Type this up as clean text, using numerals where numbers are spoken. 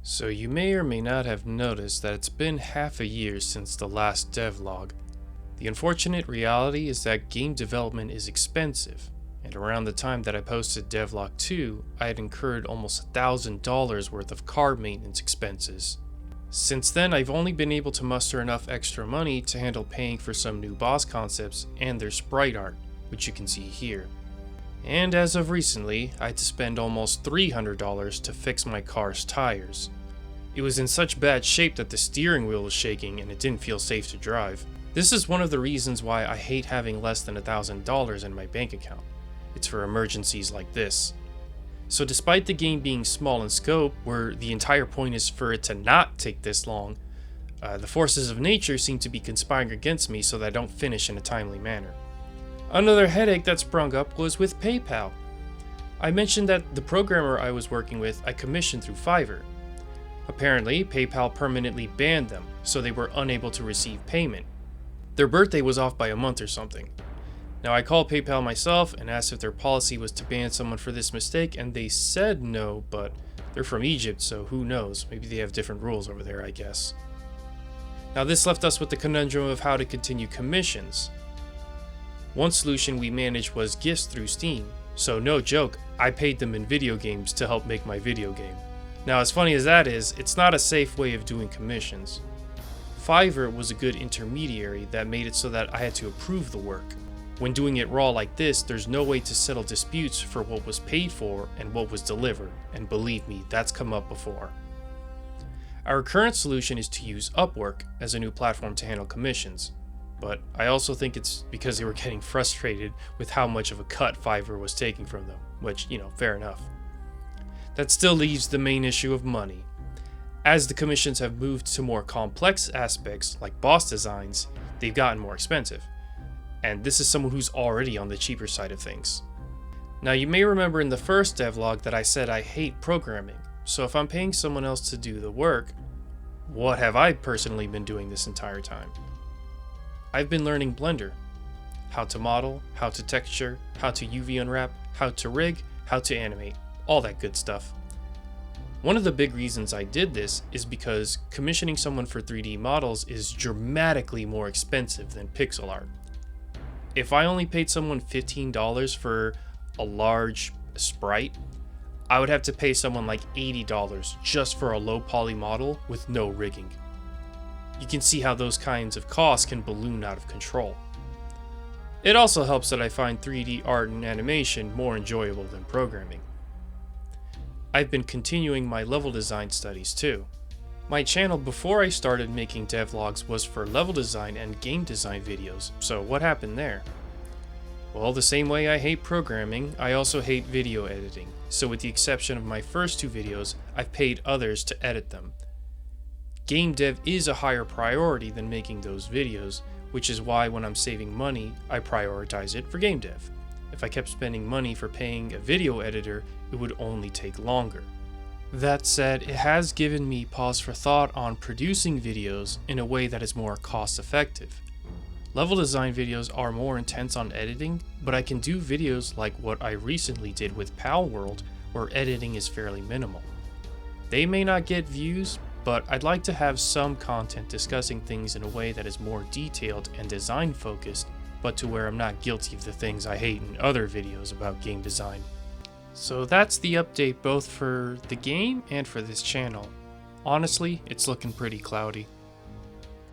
So you may or may not have noticed that it's been half a year since the last devlog. The unfortunate reality is that game development is expensive, and around the time that I posted Devlog 2, I had incurred almost $1,000 worth of car maintenance expenses. Since then, I've only been able to muster enough extra money to handle paying for some new boss concepts and their sprite art, which you can see here. And as of recently, I had to spend almost $300 to fix my car's tires. It was in such bad shape that the steering wheel was shaking and it didn't feel safe to drive. This is one of the reasons why I hate having less than $1,000 in my bank account. It's for emergencies like this. So despite the game being small in scope, where the entire point is for it to not take this long, the forces of nature seem to be conspiring against me so that I don't finish in a timely manner. Another headache that sprung up was with PayPal. I mentioned that the programmer I was working with I commissioned through Fiverr. Apparently, PayPal permanently banned them, so they were unable to receive payment. Their birthday was off by a month or something. Now I called PayPal myself and asked if their policy was to ban someone for this mistake, and they said no, but they're from Egypt, so who knows, maybe they have different rules over there, I guess. Now this left us with the conundrum of how to continue commissions. One solution we managed was gifts through Steam, so no joke, I paid them in video games to help make my video game. Now as funny as that is, it's not a safe way of doing commissions. Fiverr was a good intermediary that made it so that I had to approve the work. When doing it raw like this, there's no way to settle disputes for what was paid for and what was delivered, and believe me, that's come up before. Our current solution is to use Upwork as a new platform to handle commissions, but I also think it's because they were getting frustrated with how much of a cut Fiverr was taking from them, which, fair enough. That still leaves the main issue of money. As the commissions have moved to more complex aspects, like boss designs, they've gotten more expensive. And this is someone who's already on the cheaper side of things. Now you may remember in the first devlog that I said I hate programming, so if I'm paying someone else to do the work, what have I personally been doing this entire time? I've been learning Blender. How to model, how to texture, how to UV unwrap, how to rig, how to animate, all that good stuff. One of the big reasons I did this is because commissioning someone for 3D models is dramatically more expensive than pixel art. If I only paid someone $15 for a large sprite, I would have to pay someone like $80 just for a low poly model with no rigging. You can see how those kinds of costs can balloon out of control. It also helps that I find 3D art and animation more enjoyable than programming. I've been continuing my level design studies too. My channel before I started making devlogs was for level design and game design videos, so what happened there? Well, the same way I hate programming, I also hate video editing, so with the exception of my first two videos, I've paid others to edit them. Game dev is a higher priority than making those videos, which is why when I'm saving money, I prioritize it for game dev. If I kept spending money for paying a video editor, it would only take longer. That said, it has given me pause for thought on producing videos in a way that is more cost effective. Level design videos are more intense on editing, but I can do videos like what I recently did with Pal World, where editing is fairly minimal. They may not get views, but I'd like to have some content discussing things in a way that is more detailed and design focused, but to where I'm not guilty of the things I hate in other videos about game design. So that's the update both for the game and for this channel. Honestly, it's looking pretty cloudy.